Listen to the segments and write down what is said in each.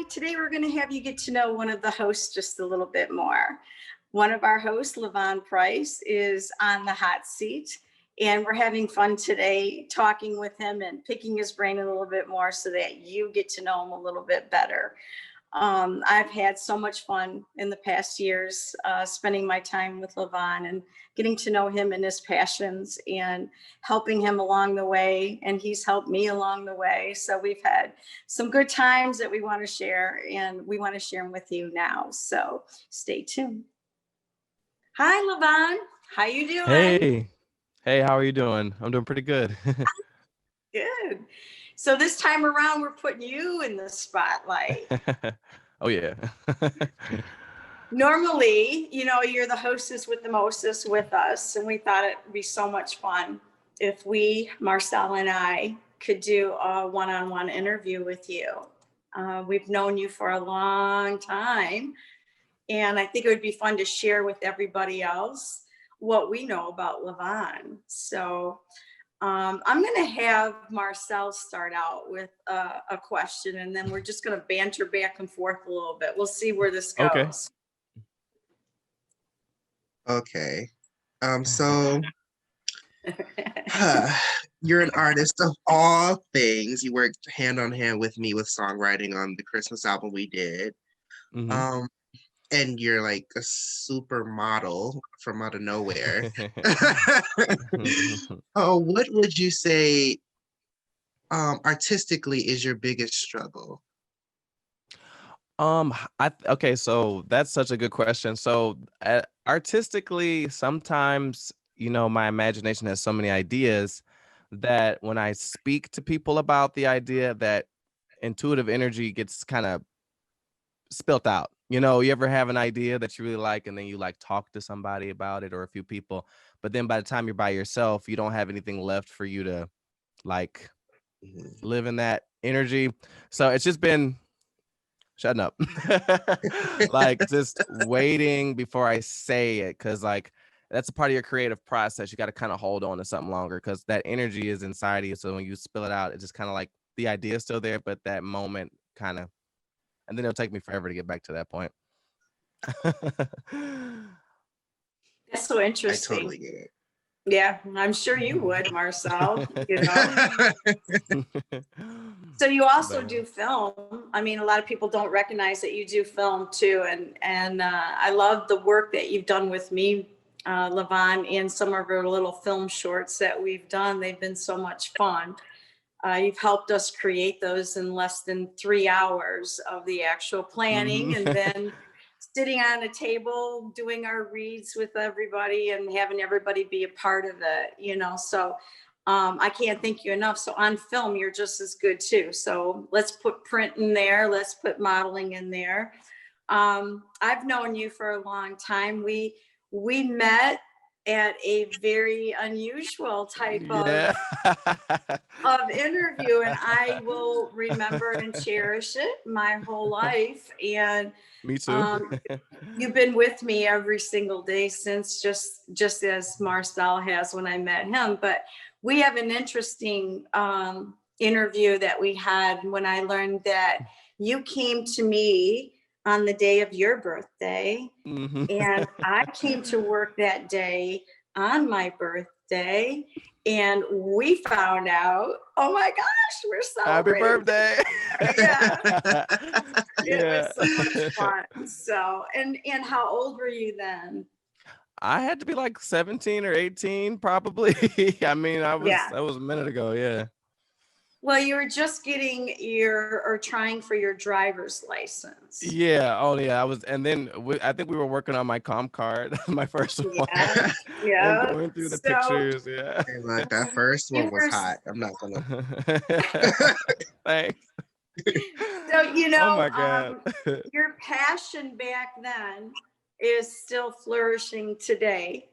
Today we're going to have you get to know one of the hosts just a little bit more. One of our hosts, LaVonn Price, is on the hot seat, and we're having fun today talking with him and picking his brain a little bit more so that you get to know him a little bit better. I've had so much fun in the past years spending my time with LaVonn and getting to know him and his passions and helping him along the way. And he's helped me along the way. So we've had some good times that we want to share, and we want to share them with you now. So stay tuned. Hi, LaVonn. How you doing? Hey, how are you doing? I'm doing pretty good. Good. So this time around, we're putting you in the spotlight. Oh yeah. Normally, you're the hostess with the mostest with us, and we thought it'd be so much fun if we, Marcel and I, could do a one-on-one interview with you. We've known you for a long time, and I think it would be fun to share with everybody else what we know about LaVonn. So I'm going to have Marcel start out with a question, and then we're just going to banter back and forth a little bit. We'll see where this goes. Okay. So you're an artist of all things. You worked hand on hand with me with songwriting on the Christmas album we did. Mhm. And you're like a supermodel from out of nowhere. Oh, what would you say artistically is your biggest struggle? Okay, so that's such a good question. So artistically, sometimes, my imagination has so many ideas that when I speak to people about the idea, that intuitive energy gets kind of spilt out. You ever have an idea that you really like, and then you like talk to somebody about it or a few people, but then by the time you're by yourself, you don't have anything left for you to like live in that energy. So it's just been shutting up. Like just waiting before I say it, because like that's a part of your creative process. You got to kind of hold on to something longer because that energy is inside of you. So when you spill it out, it's just kind of like the idea is still there, but that moment kind of, and then it'll take me forever to get back to that point. That's so I interesting. totally get it. Yeah, I'm sure you would, Marcel. So you also do film. I mean, a lot of people don't recognize that you do film too, and I love the work that you've done with me, LaVonn, and some of our little film shorts that we've done. They've been so much fun. You've helped us create those in less than 3 hours of the actual planning, and then sitting on a table doing our reads with everybody and having everybody be a part of it. So I can't thank you enough. So on film, you're just as good too. So let's put print in there. Let's put modeling in there. I've known you for a long time. We met at a very unusual type of interview, and I will remember and cherish it my whole life. And Me too. you've been with me every single day since, just as Marcel has when I met him. But we have an interesting interview that we had when I learned that you came to me on the day of your birthday, and I came to work that day on my birthday, and we found out, oh my gosh, we're celebrating. Happy birthday. Yeah. Yeah. It was so much fun. So, and how old were you then? I had to be like 17 or 18, probably. I mean, that was a minute ago. Yeah. Well, you were just getting or trying for your driver's license. Yeah. Oh, yeah. I was, and then I think we were working on my comp card, my first one. Yeah. And going through the pictures. Yeah. Hey, look, that first one was hot. I'm not gonna. Thanks. So, oh my God. Your passion back then is still flourishing today.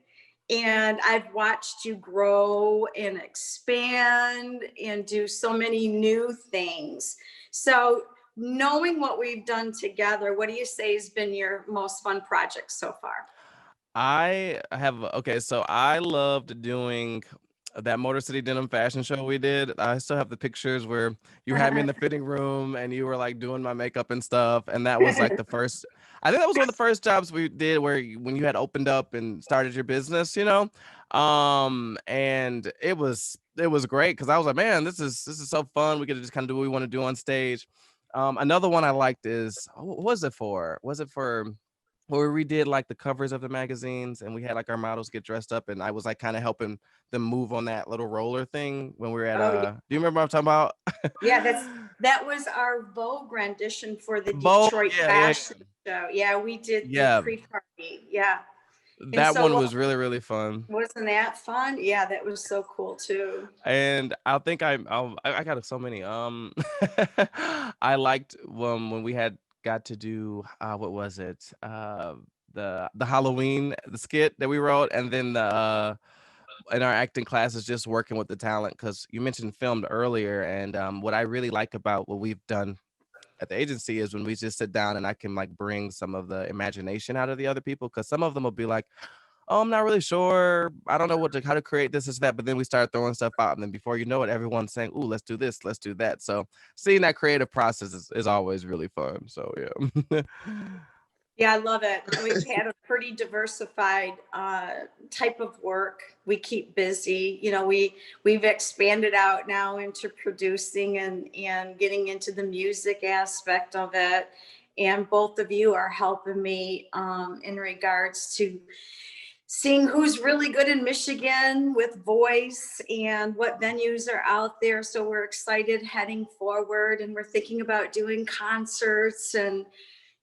And I've watched you grow and expand and do so many new things. So knowing what we've done together, what do you say has been your most fun project so far? So I loved doing that Motor City Denim fashion show we did. I still have the pictures where you had me in the fitting room and you were like doing my makeup and stuff. And that was like the first, I think that was one of the first jobs we did where when you had opened up and started your business, you know? And it was great because I was like, man, this is so fun. We get to just kind of do what we want to do on stage. Another one I liked is, what was it for? Was it for where we did like the covers of the magazines and we had like our models get dressed up and I was like kind of helping them move on that little roller thing when we were at Oh, do you remember what I'm talking yeah, about? that was our Vogue rendition for the Bo, Detroit yeah. fashion show. Yeah, we did the Yeah, pre-party. Yeah. And that so one was really, really fun. wasn't that fun? Yeah, that was so cool too. And I think I got so many. I liked when we had got to do what was it? The Halloween the skit that we wrote, and then the in our acting classes just working with the talent because you mentioned filmed earlier, and what I really like about what we've done at the agency is when we just sit down and I can like bring some of the imagination out of the other people because some of them will be like, oh, I'm not really sure. I don't know how to create this, that. But then we start throwing stuff out. And then before you know it, everyone's saying, ooh, let's do this, let's do that. So seeing that creative process is always really fun. So yeah. Yeah, I love it. We've had a pretty diversified type of work. We keep busy. You know, we've expanded out now into producing and getting into the music aspect of it. And both of you are helping me in regards to seeing who's really good in Michigan with voice and what venues are out there. So we're excited heading forward, and we're thinking about doing concerts. And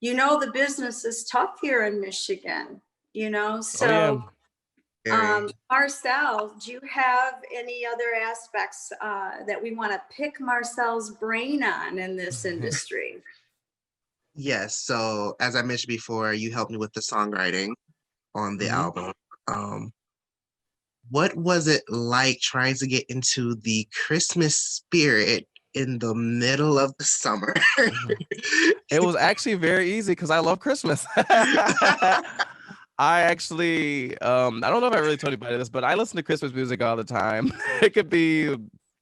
you know, the business is tough here in Michigan, you know. Oh yeah. So Very. Marcel, do you have any other aspects that we want to pick Marcel's brain on in this industry? Yes. So as I mentioned before, you helped me with the songwriting on the Mhm. album. What was it like trying to get into the Christmas spirit in the middle of the summer? It was actually very easy because I love Christmas. I actually, I don't know if I really told anybody this, but I listen to Christmas music all the time. It could be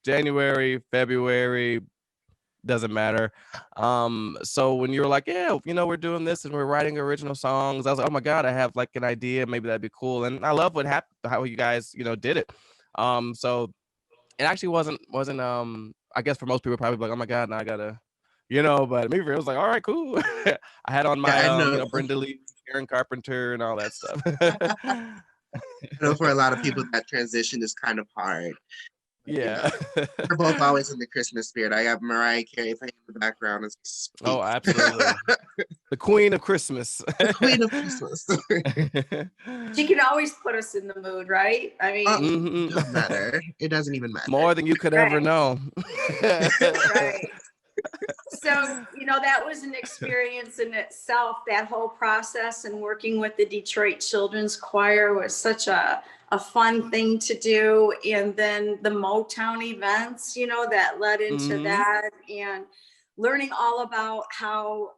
January, February, doesn't matter. So when you were like, yeah, you know, we're doing this and we're writing original songs, I was like, oh my God, I have like an idea. Maybe that'd be cool. And I love what happened, how you guys, you know, did it. So it actually wasn't I guess for most people probably like, oh my God, now I gotta, you know, but me, it was like, all right, cool. I had on Yeah, my I know. you know, Brenda Lee, Karen Carpenter and all that stuff. I know for a lot of people that transition is kind of hard. You Yeah. know, we're both always in the Christmas spirit. I have Mariah Carey playing in the background as we Oh, speak. absolutely. The Queen of Christmas. The Queen of Christmas. She can always put us in the mood, right? I mean, It doesn't matter. It doesn't even matter. More than you could ever right, know. right. So, you know, that was an experience in itself. That whole process and working with the Detroit Children's Choir was such a fun thing to do. And then the Motown events, you know, that led into Mhm. that, and learning all about how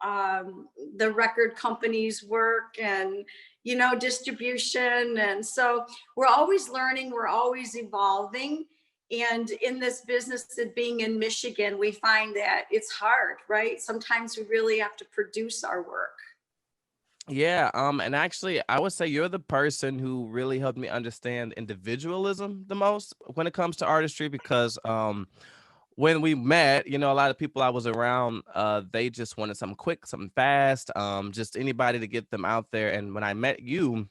the record companies work and, you know, distribution. And so we're always learning, we're always evolving. And in this business of being in Michigan, we find that it's hard, right? Sometimes we really have to produce our work. Yeah, and actually, I would say you're the person who really helped me understand individualism the most when it comes to artistry because when we met, you know, a lot of people I was around, they just wanted something quick, something fast, just anybody to get them out there. And when I met you,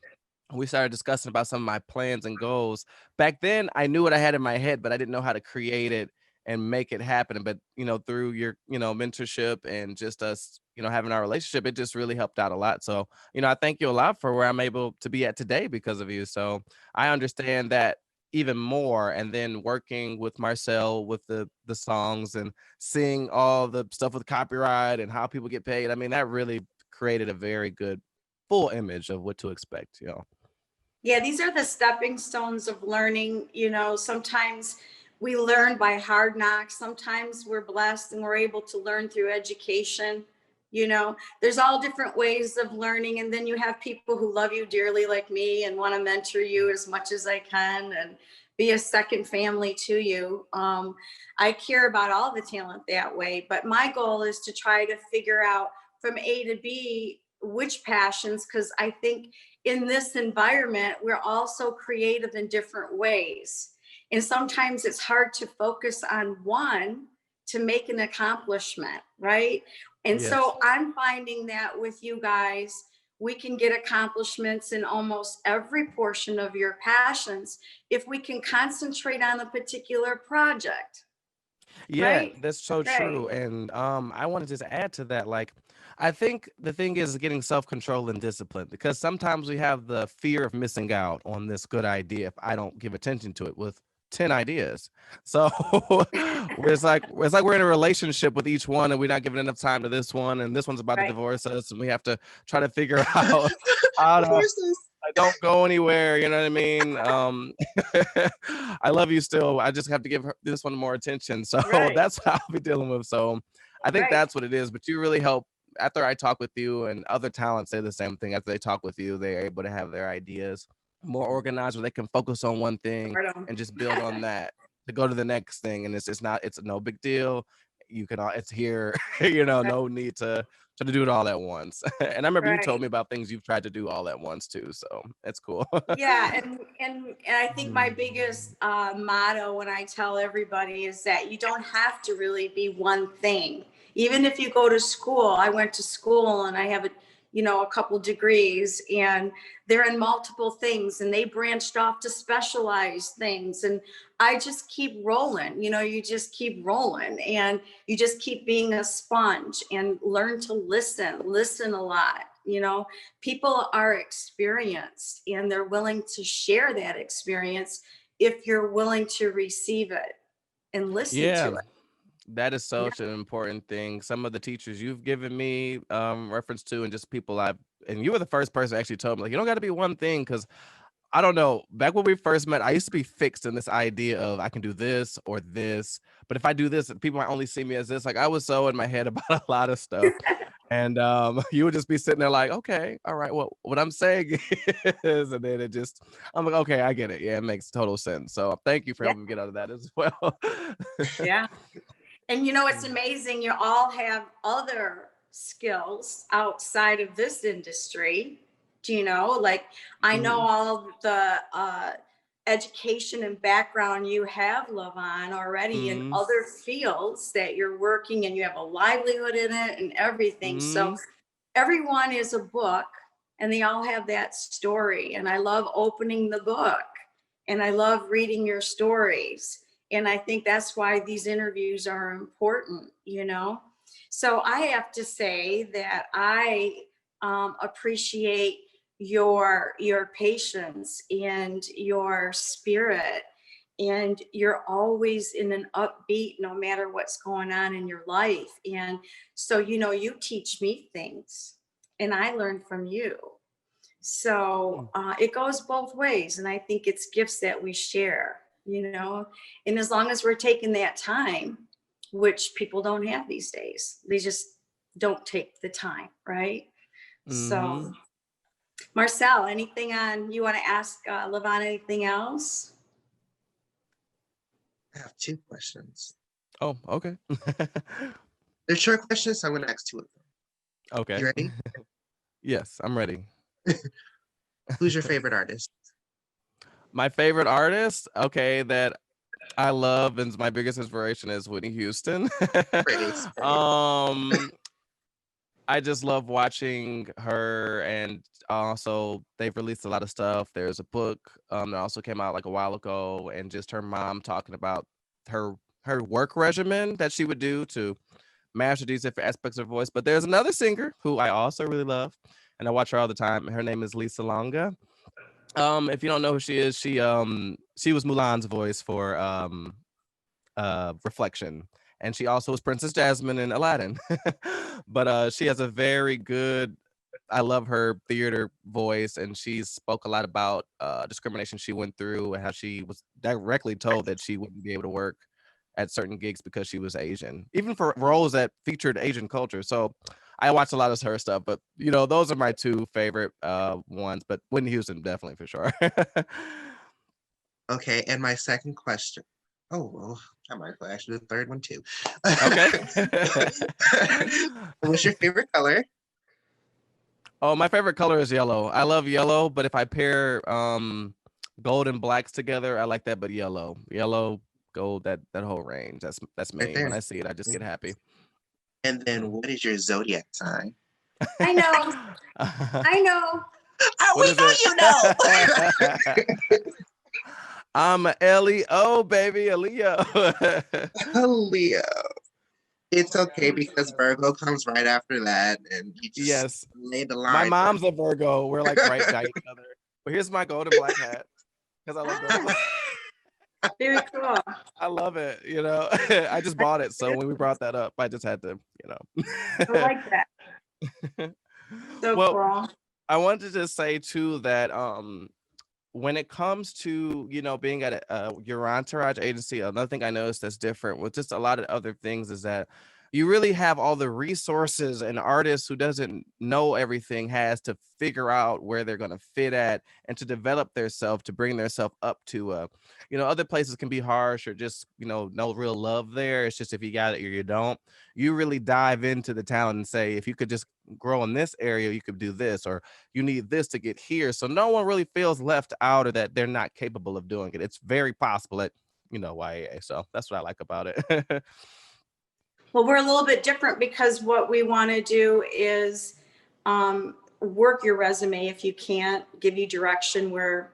we started discussing about some of my plans and goals. Back then, I knew what I had in my head, but I didn't know how to create it and make it happen. But you know, through your mentorship and just us, having our relationship, it just really helped out a lot. So I thank you a lot for where I'm able to be at today because of you. So I understand that even more. And then working with Marcel with the songs and seeing all the stuff with copyright and how people get paid. I mean, that really created a very good full image of what to expect. Yeah, these are the stepping stones of learning. You know, sometimes we learn by hard knocks. Sometimes we're blessed and we're able to learn through education. There's all different ways of learning. And then you have people who love you dearly like me and want to mentor you as much as I can and be a second family to you. I care about all the talent that way, but my goal is to try to figure out from A to B which passions, because I think in this environment, we're all so creative in different ways. And sometimes it's hard to focus on one to make an accomplishment, right? And Yes. so I'm finding that with you guys, we can get accomplishments in almost every portion of your passions if we can concentrate on a particular project, Yeah, right? that's so Right. true. And I want to just add to that, like, I think the thing is getting self-control and discipline, because sometimes we have the fear of missing out on this good idea if I don't give attention to it with 10 ideas. So it's like we're in a relationship with each one and we're not giving enough time to this one, and this one's about to Right. divorce us, and we have to try to figure out how to Horses. I don't go anywhere, you know what I mean? I love you still. I just have to give this one more attention. So Right. that's what I'll be dealing with. So I think Right. that's what it is. But you really help after I talk with you, and other talents say the same thing. After they talk with you, they're able to have their ideas more organized, where they can focus on one thing Pardon. and just build on that to go to the next thing. And it's no big deal. You can it's here, no need to do it all at once. And I remember you told Right. me about things you've tried to do all at once too. So it's cool. Yeah, and I think my biggest motto when I tell everybody is that you don't have to really be one thing. Even if you go to school, I went to school and I have a couple degrees, and they're in multiple things, and they branched off to specialized things, and I just keep rolling. You just keep rolling, and you just keep being a sponge and learn to listen a lot. People are experienced and they're willing to share that experience if you're willing to receive it and listen Yeah, to it. that is Yeah. such an important thing. Some of the teachers you've given me reference to, and just people and you were the first person who actually told me, like, you don't got to be one thing, because I don't know. Back when we first met, I used to be fixed in this idea of I can do this or this, but if I do this, people might only see me as this. Like, I was so in my head about a lot of stuff, and you would just be sitting there like, okay, all right, well, what I'm saying is, and then I'm like, okay, I get it. Yeah, it makes total sense. So thank you for Yeah. helping me get out of that as well. Yeah. And it's amazing. You all have other skills outside of this industry. Like, I know Mhm. all the education and background you have, LaVonn, already in Mhm. other fields that you're working, and you have a livelihood in it and everything. So Mhm. everyone is a book, and they all have that story. And I love opening the book, and I love reading your stories. And I think that's why these interviews are important. So I have to say that I appreciate your patience and your spirit, and you're always in an upbeat no matter what's going on in your life. And so you teach me things and I learn from you. So it goes both ways, and I think it's gifts that we share. And as long as we're taking that time, which people don't have these days, they just don't take the time, right? Mhm. So Marcel, anything you want to ask LaVonn, anything else? I have two questions. Oh, okay. They're short questions, so I'm going to ask two of them. Okay. You ready? Yes, I'm ready. Who's your favorite artist? My favorite artist, okay, that I love and is my biggest inspiration is Whitney Houston. Praise. um, I just love watching her, and also they've released a lot of stuff. There's a book that also came out like a while ago, and just her mom talking about her her work regimen that she would do to master these different aspects of her voice. But there's another singer who I also really love, and I watch her all the time. Her name is Lisa Longa. If you don't know who she is, she was Mulan's voice for Reflection, and she also was Princess Jasmine in Aladdin. But she has a very good, I love her theater voice, and she spoke a lot about discrimination she went through, and how she was directly told that she wouldn't be able to work at certain gigs because she was Asian, even for roles that featured Asian culture. So I watch a lot of her stuff, but you know, those are my two favorite ones. But Whitney Houston definitely for sure. Okay, and my second question. Oh, well, I might actually the third one too. Okay. What's your favorite color? Oh, my favorite color is yellow. I love yellow, but if I pair gold and blacks together, I like that. But yellow, gold, that whole range. That's Right me. When there. I see it, I just get happy. And then what is your zodiac sign? I know. I know. Oh, What we is know it? you know. I'm a Leo, baby, a Leo. Leo. It's okay because Virgo comes right after that, and you just Yes, lay the my line. mom's a Virgo. We're like right by each other. But here's my golden black hat because I love Virgo. Very cool. I love it. You know, I just bought it, so when we brought that up, I just had to, I like that. So Well, cool. I wanted to just say too that when it comes to being at your entourage agency, another thing I noticed that's different with just a lot of other things is that you really have all the resources an artist who doesn't know everything has to figure out where they're going to fit at and to develop their self to bring their self up to other places can be harsh or just no real love there. It's just if you got it or you don't. You really dive into the talent and say if you could just grow in this area you could do this, or you need this to get here. So no one really feels left out or that they're not capable of doing it. It's very possible at, YEA. So that's what I like about it. Well, we're a little bit different because what we want to do is work your resume if you can't, give you direction where,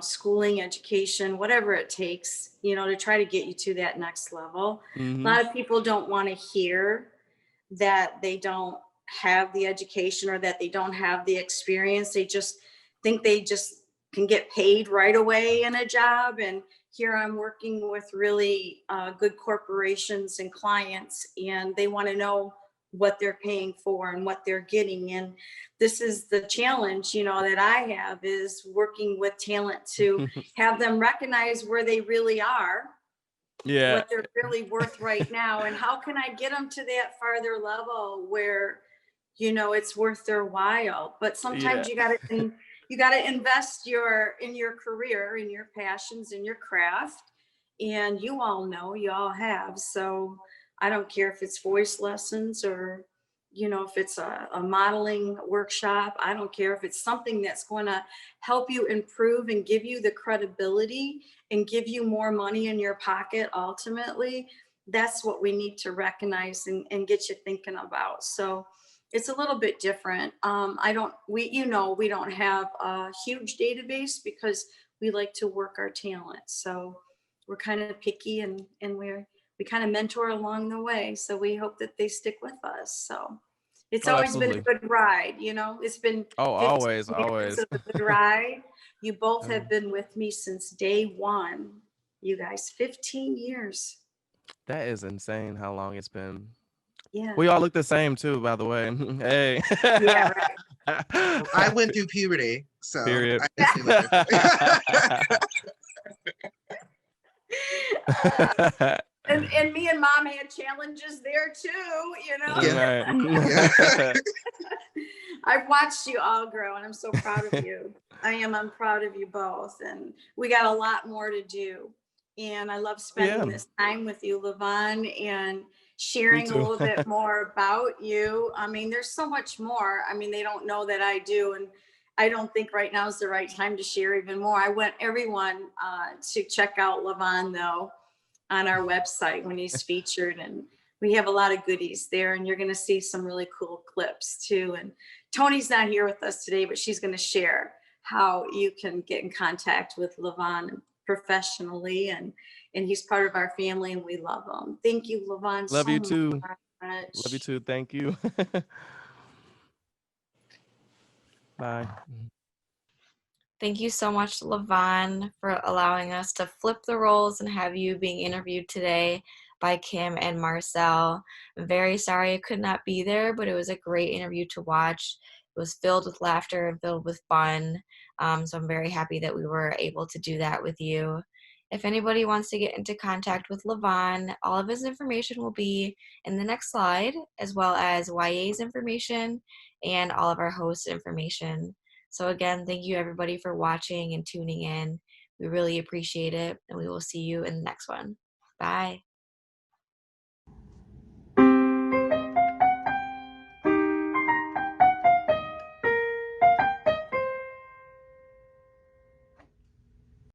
schooling, education, whatever it takes, to try to get you to that next level. A Hmm. lot of people don't want to hear that they don't have the education or that they don't have the experience. They just think they just can get paid right away in a job. And here I'm working with really good corporations and clients, and they want to know what they're paying for and what they're getting. And this is the challenge, that I have is working with talent to have them recognize where they really are, Yeah. what they're really worth right now, and how can I get them to that farther level where it's worth their while. But sometimes Yeah. you got to invest in your career, in your passions, in your craft, and you all have. So I don't care if it's voice lessons or if it's a modeling workshop. I don't care if it's something that's going to help you improve and give you the credibility and give you more money in your pocket. Ultimately, that's what we need to recognize and get you thinking about. So it's a little bit different. We don't have a huge database because we like to work our talent. So we're kind of picky, and we kind of mentor along the way. So we hope that they stick with us. So it's Oh, always been a absolutely. good ride. It's been Oh, 15 always, years always. of a good ride. You both Um, have been with me since day one. You guys, 15 years. that is insane how long it's been. Yeah. We all look the same too, by the way. Hey. Yeah, I went through puberty, so Period. I definitely look different. right. And me and mom had challenges there too. Yeah, Right. yeah. I've watched you all grow, and I'm so proud of you. I'm proud of you both, and we got a lot more to do. And I love spending Yeah, this time with you, LaVonn, and me sharing a too. little bit more about you. I mean, there's so much more. I mean, they don't know that I do, and I don't think right now is the right time to share even more. I want everyone to check out LaVonn, though, on our website when he's featured, and we have a lot of goodies there, and you're going to see some really cool clips too. And Tony's not here with us today, but she's going to share how you can get in contact with LaVonn professionally, and he's part of our family, and we love him. Thank you, LaVonn, Love so you too. Love you much. too. Thank you. Bye. Thank you so much, LaVonn, for allowing us to flip the roles and have you being interviewed today by Kim and Marcel. I'm very sorry I could not be there, but it was a great interview to watch. It was filled with laughter and filled with fun. So I'm very happy that we were able to do that with you. If anybody wants to get into contact with LaVonn, all of his information will be in the next slide, as well as YEA's information and all of our hosts' information. So again, thank you everybody for watching and tuning in. We really appreciate it, and we will see you in the next one. Bye.